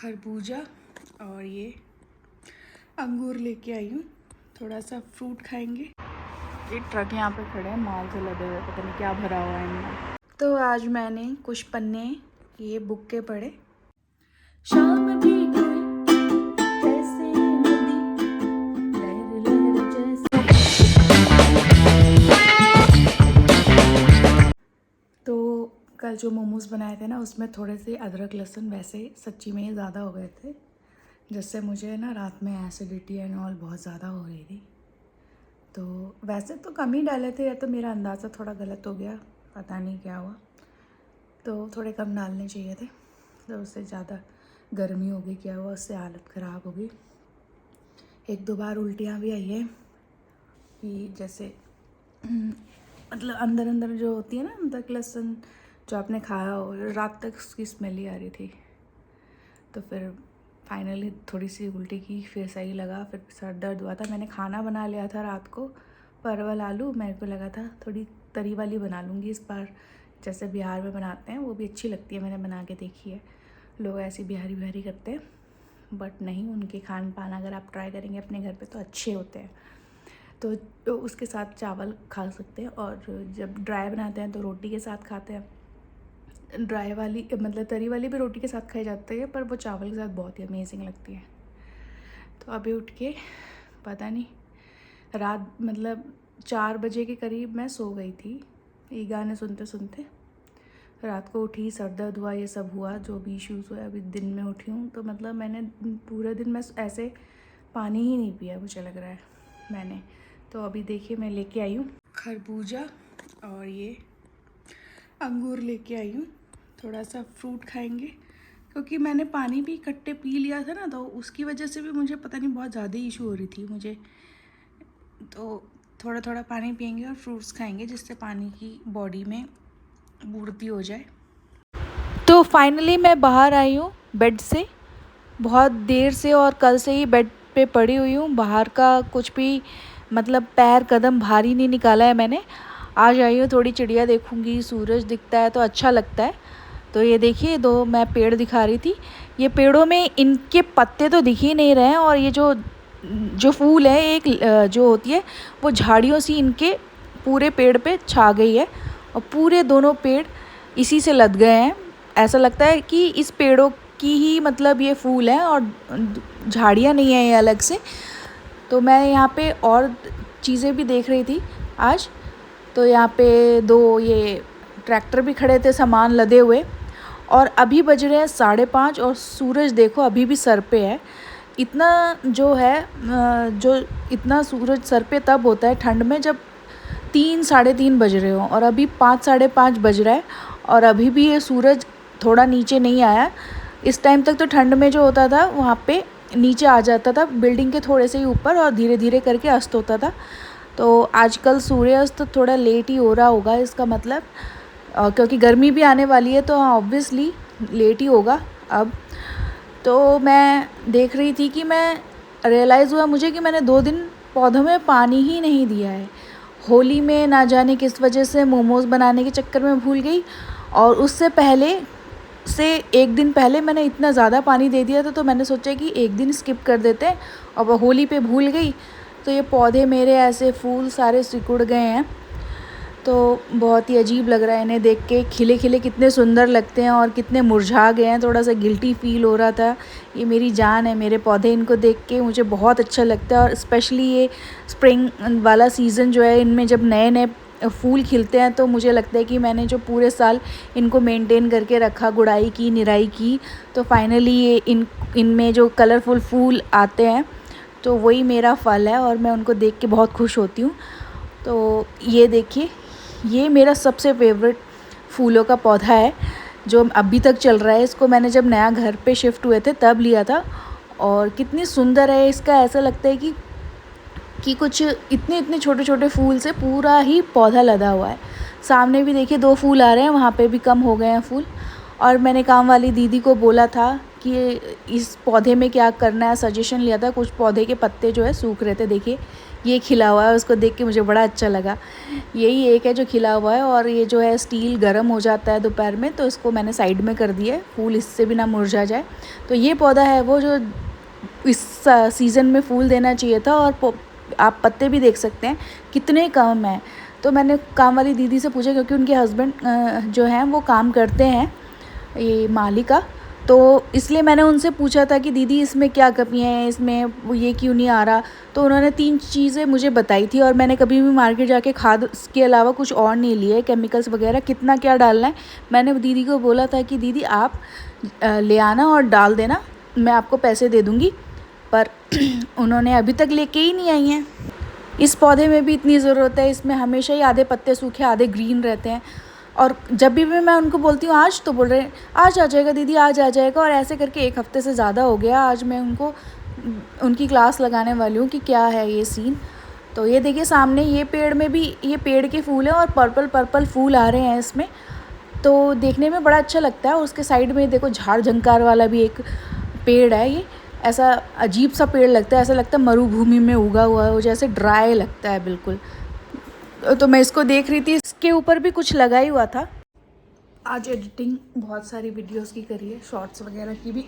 खरबूजा और ये अंगूर लेके आई हूँ। थोड़ा सा फ्रूट खाएंगे। ये ट्रक यहाँ पे खड़े हैं, माल से लदे हुए, पता नहीं क्या भरा हुआ है इनमें। तो आज मैंने कुछ पन्ने ये बुक के पढ़े। शाम भी ऐसे नदी लहर लहर जैसे। तो कल जो मोमोज बनाए थे ना, उसमें थोड़े से अदरक लहसुन वैसे सच्ची में ही ज़्यादा हो गए थे, जिससे मुझे ना रात में एसिडिटी एंड ऑल बहुत ज़्यादा हो रही थी। तो वैसे तो कम ही डाले थे, या तो मेरा अंदाज़ा थोड़ा गलत हो गया, पता नहीं क्या हुआ। तो थोड़े कम डालने चाहिए थे, तो उससे ज़्यादा गर्मी हो गई, क्या हुआ, उससे हालत ख़राब हो गई। एक दो बार उल्टियाँ भी आई है कि जैसे मतलब अंदर अंदर जो होती है ना, अदरक लहसुन जो आपने खाया हो, रात तक उसकी स्मेल ही आ रही थी। तो फिर फाइनली थोड़ी सी उल्टी की, फिर सही लगा, फिर सर दर्द हुआ था। मैंने खाना बना लिया था रात को, परवल आलू। मेरे को लगा था थोड़ी तरी वाली बना लूँगी इस बार, जैसे बिहार में बनाते हैं, वो भी अच्छी लगती है, मैंने बना के देखी है। लोग ऐसी बिहारी बिहारी करते हैं, बट नहीं, उनके खान पान अगर आप ट्राई करेंगे अपने घर पे तो अच्छे होते हैं। तो उसके साथ चावल खा सकते हैं, और जब ड्राई बनाते हैं तो रोटी के साथ खाते हैं। ड्राई वाली मतलब तरी वाली भी रोटी के साथ खाई जाती है, पर वो चावल के साथ बहुत ही अमेजिंग लगती है। तो अभी उठ के पता नहीं, रात मतलब 4 बजे के करीब मैं सो गई थी, ये गाने सुनते सुनते। रात को उठी, सर दर्द हुआ, ये सब हुआ, जो भी इश्यूज़ हुए। अभी दिन में उठी हूँ, तो मतलब मैंने पूरे दिन में ऐसे पानी ही नहीं पिया, मुझे लग रहा है मैंने। तो अभी देखिए मैं लेके आई हूँ खरबूजा और ये अंगूर लेके आई हूँ। थोड़ा सा फ्रूट खाएंगे, क्योंकि मैंने पानी भी इकट्ठे पी लिया था ना, तो उसकी वजह से भी मुझे पता नहीं बहुत ज़्यादा इशू हो रही थी मुझे। तो थोड़ा थोड़ा पानी पियेंगे और फ्रूट्स खाएंगे, जिससे पानी की बॉडी में पूर्ति हो जाए। तो फाइनली मैं बाहर आई हूँ बेड से, बहुत देर से, और कल से ही बेड पे पड़ी हुई हूँ। बाहर का कुछ भी मतलब पैर कदम भारी नहीं निकाला है मैंने। आज आई हूँ, थोड़ी चिड़िया देखूँगी, सूरज दिखता है तो अच्छा लगता है। तो ये देखिए, दो मैं पेड़ दिखा रही थी, ये पेड़ों में इनके पत्ते तो दिख ही नहीं रहे हैं, और ये जो जो फूल है, एक जो होती है वो झाड़ियों सी इनके पूरे पेड़ पे छा गई है, और पूरे दोनों पेड़ इसी से लद गए हैं। ऐसा लगता है कि इस पेड़ों की ही मतलब ये फूल है, और झाड़ियाँ नहीं है ये अलग से। तो मैं यहाँ पे और चीज़ें भी देख रही थी आज। तो यहाँ पे दो ये ट्रैक्टर भी खड़े थे सामान लदे हुए, और अभी बज रहे हैं 5:30, और सूरज देखो अभी भी सर पे है। इतना जो है जो इतना सूरज सर पे तब होता है ठंड में, जब 3-3:30 बज रहे हो, और अभी 5-5:30 बज रहा है, और अभी भी ये सूरज थोड़ा नीचे नहीं आया। इस टाइम तक तो ठंड में जो होता था वहाँ पे नीचे आ जाता था बिल्डिंग के थोड़े से ही ऊपर, और धीरे धीरे करके अस्त होता था। तो आजकल सूर्यास्त थोड़ा लेट ही हो रहा होगा, इसका मतलब क्योंकि गर्मी भी आने वाली है, तो ऑब्वियसली लेट ही होगा अब। तो मैं देख रही थी कि मैं रियलाइज़ हुआ मुझे कि मैंने 2 दिन पौधों में पानी ही नहीं दिया है। होली में ना जाने किस वजह से मोमोज़ बनाने के चक्कर में भूल गई, और उससे पहले से 1 दिन पहले मैंने इतना ज़्यादा पानी दे दिया था, तो मैंने सोचा कि 1 दिन स्किप कर देते हैं, और वह होली पे भूल गई। तो ये पौधे मेरे ऐसे फूल सारे सिकुड़ गए हैं। तो बहुत ही अजीब लग रहा है इन्हें देख के, खिले खिले कितने सुंदर लगते हैं, और कितने मुरझा गए हैं। थोड़ा सा गिल्टी फील हो रहा था। ये मेरी जान है, मेरे पौधे, इनको देख के मुझे बहुत अच्छा लगता है। और स्पेशली ये स्प्रिंग वाला सीज़न जो है, इनमें जब नए नए फूल खिलते हैं, तो मुझे लगता है कि मैंने जो पूरे साल इनको मेंटेन करके रखा, गुड़ाई की, निराई की, तो फाइनली ये इनमें जो कलरफुल फूल आते हैं, तो वही मेरा फल है, और मैं उनको देख के बहुत खुश होती हूँ। तो ये देखिए, ये मेरा सबसे फेवरेट फूलों का पौधा है, जो अभी तक चल रहा है। इसको मैंने जब नया घर पे शिफ्ट हुए थे तब लिया था, और कितनी सुंदर है इसका। ऐसा लगता है कि कुछ इतने इतने छोटे छोटे फूल से पूरा ही पौधा लदा हुआ है। सामने भी देखिए 2 फूल आ रहे हैं, वहाँ पे भी कम हो गए हैं फूल। और मैंने काम वाली दीदी को बोला था कि इस पौधे में क्या करना है, सजेशन लिया था। कुछ पौधे के पत्ते जो है सूख रहे थे, देखिए ये खिला हुआ है, उसको देख के मुझे बड़ा अच्छा लगा। यही एक है जो खिला हुआ है, और ये जो है स्टील गर्म हो जाता है दोपहर में, तो इसको मैंने साइड में कर दिया है, फूल इससे भी ना मुरझा जाए। तो ये पौधा है वो जो इस सीज़न में फूल देना चाहिए था, और आप पत्ते भी देख सकते हैं कितने कम हैं। तो मैंने काम वाली दीदी से पूछा, क्योंकि उनके हस्बैंड जो हैं वो काम करते हैं ये माली का, तो इसलिए मैंने उनसे पूछा था कि दीदी इसमें क्या कमी है, इसमें वो ये क्यों नहीं आ रहा। तो उन्होंने 3 चीज़ें मुझे बताई थी, और मैंने कभी भी मार्केट जाके खाद के अलावा कुछ और नहीं लिए, केमिकल्स वगैरह कितना क्या डालना है। मैंने दीदी को बोला था कि दीदी आप ले आना और डाल देना, मैं आपको पैसे दे दूँगी, पर उन्होंने अभी तक लेके ही नहीं आई हैं। इस पौधे में भी इतनी ज़रूरत है, इसमें हमेशा ही आधे पत्ते सूखे आधे ग्रीन रहते हैं, और जब भी मैं उनको बोलती हूँ आज, तो बोल रहे हैं आज आ जाएगा दीदी, आज आ जाएगा, और ऐसे करके 1 हफ़्ते से ज़्यादा हो गया। आज मैं उनको उनकी क्लास लगाने वाली हूँ कि क्या है ये सीन। तो ये देखिए सामने ये पेड़ में भी ये पेड़ के फूल हैं, और पर्पल पर्पल फूल आ रहे हैं इसमें, तो देखने में बड़ा अच्छा लगता है। उसके साइड में देखो झाड़ झंकार वाला भी एक पेड़ है, ये ऐसा अजीब सा पेड़ लगता है, ऐसा लगता है मरुभूमि में उगा हुआ है, वो जैसे ड्राई लगता है बिल्कुल। तो मैं इसको देख रही थी, इसके ऊपर भी कुछ लगा ही हुआ था। आज एडिटिंग बहुत सारी वीडियोस की करी है, शॉर्ट्स वगैरह की भी।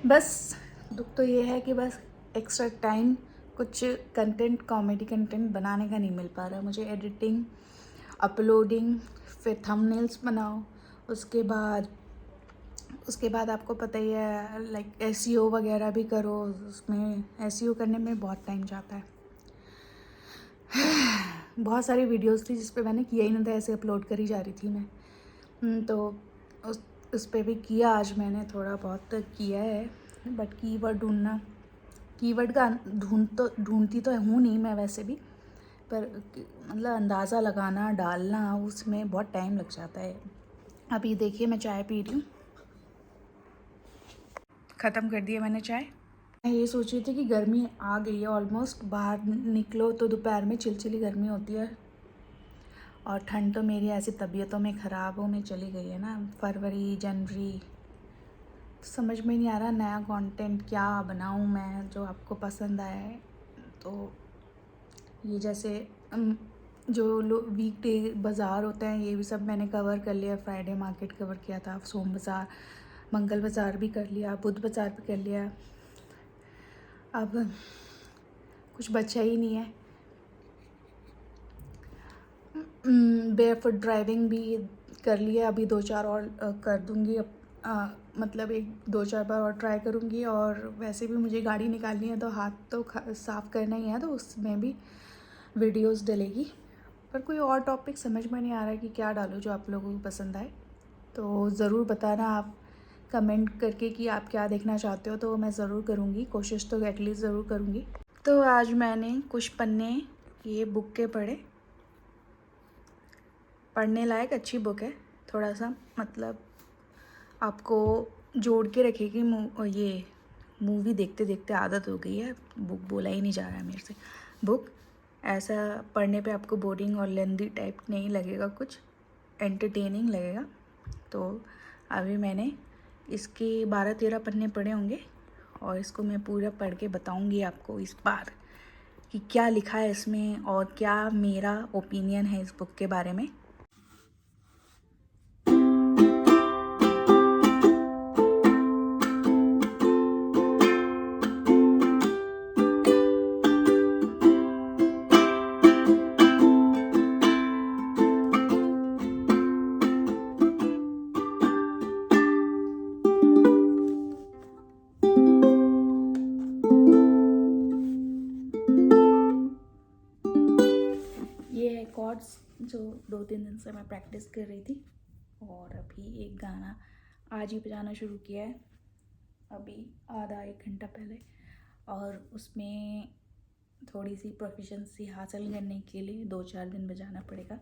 बस दुख तो ये है कि बस एक्स्ट्रा टाइम कुछ कंटेंट, कॉमेडी कंटेंट बनाने का नहीं मिल पा रहा है मुझे। एडिटिंग, अपलोडिंग, फिर थंबनेल्स बनाओ, उसके बाद आपको पता ही है लाइक एसईओ वगैरह भी करो, उसमें एसईओ करने में बहुत टाइम जाता है। बहुत सारी वीडियोस थी जिस पे मैंने किया ही नहीं था, ऐसे अपलोड करी जा रही थी मैं। तो उस पे भी किया आज मैंने, थोड़ा बहुत किया है, बट कीवर्ड का ढूंढती तो हूँ नहीं मैं वैसे भी, पर मतलब अंदाज़ा लगाना, डालना, उसमें बहुत टाइम लग जाता है। अभी देखिए मैं चाय पी रही हूँ, ख़त्म कर दिया मैंने चाय। मैं ये सोच रही थी कि गर्मी आ गई है ऑलमोस्ट, बाहर निकलो तो दोपहर में चिलचिली गर्मी होती है, और ठंड तो मेरी ऐसी तबीयतों में ख़राबों में चली गई है ना। फरवरी, जनवरी, समझ में नहीं आ रहा नया कंटेंट क्या बनाऊं मैं जो आपको पसंद आए। तो ये जैसे जो वीकडे बाज़ार होते हैं ये भी सब मैंने कवर कर लिया। फ्राइडे मार्केट कवर किया था, सोम बाज़ार, मंगल बाज़ार भी कर लिया, बुध बाज़ार भी कर लिया। अब कुछ बचा ही नहीं है। बेयरफुट ड्राइविंग भी कर लिया, अभी 2-4 और कर दूँगी। मतलब 1-2-4 बार और ट्राई करूँगी, और वैसे भी मुझे गाड़ी निकालनी है तो हाथ तो साफ़ करना ही है, तो उसमें भी वीडियोस डलेगी। पर कोई और टॉपिक समझ में नहीं आ रहा है कि क्या डालूँ जो आप लोगों को पसंद आए। तो ज़रूर बताना आप कमेंट करके कि आप क्या देखना चाहते हो, तो मैं ज़रूर करूँगी, कोशिश तो एटलीस्ट ज़रूर करूँगी। तो आज मैंने कुछ पन्ने ये बुक के पढ़ने लायक अच्छी बुक है, थोड़ा सा मतलब आपको जोड़ के रखेगी। ये मूवी देखते देखते आदत हो गई है, बुक बोला ही नहीं जा रहा है मेरे से। बुक ऐसा पढ़ने पे आपको बोरिंग और लेंदी टाइप नहीं लगेगा, कुछ एंटरटेनिंग लगेगा। तो अभी मैंने इसके 12-13 पन्ने पढ़े होंगे, और इसको मैं पूरा पढ़ के बताऊंगी आपको इस बार कि क्या लिखा है इसमें और क्या मेरा ओपिनियन है इस बुक के बारे में। कॉर्ड्स जो 2-3 दिन से मैं प्रैक्टिस कर रही थी, और अभी एक गाना आज ही बजाना शुरू किया है, अभी आधा 1 घंटा पहले। और उसमें थोड़ी सी प्रोफिशेंसी हासिल करने के लिए 2-4 दिन बजाना पड़ेगा,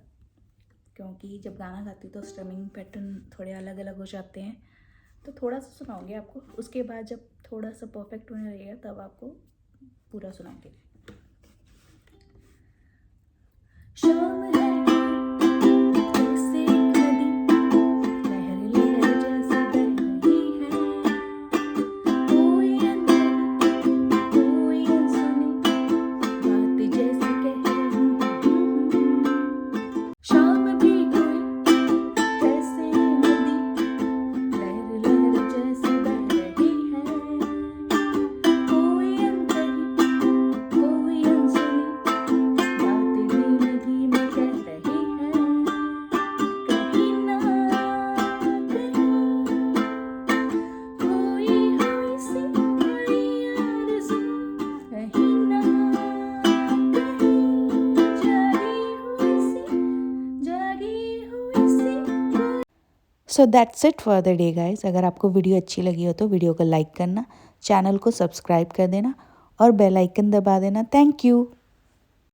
क्योंकि जब गाना गाती तो स्ट्रमिंग पैटर्न थोड़े अलग अलग हो जाते हैं। तो थोड़ा सा सुनाऊंगी आपको, उसके बाद जब थोड़ा सा परफेक्ट होने लगेगा तब आपको पूरा सुनाऊंगी। शाम है जैसे नदी, लहर लहर जैसे बह रही है, so that's it for the day guys. अगर आपको वीडियो अच्छी लगी हो तो वीडियो को लाइक करना, चैनल को सब्सक्राइब कर देना और बेल आइकन दबा देना। Thank you.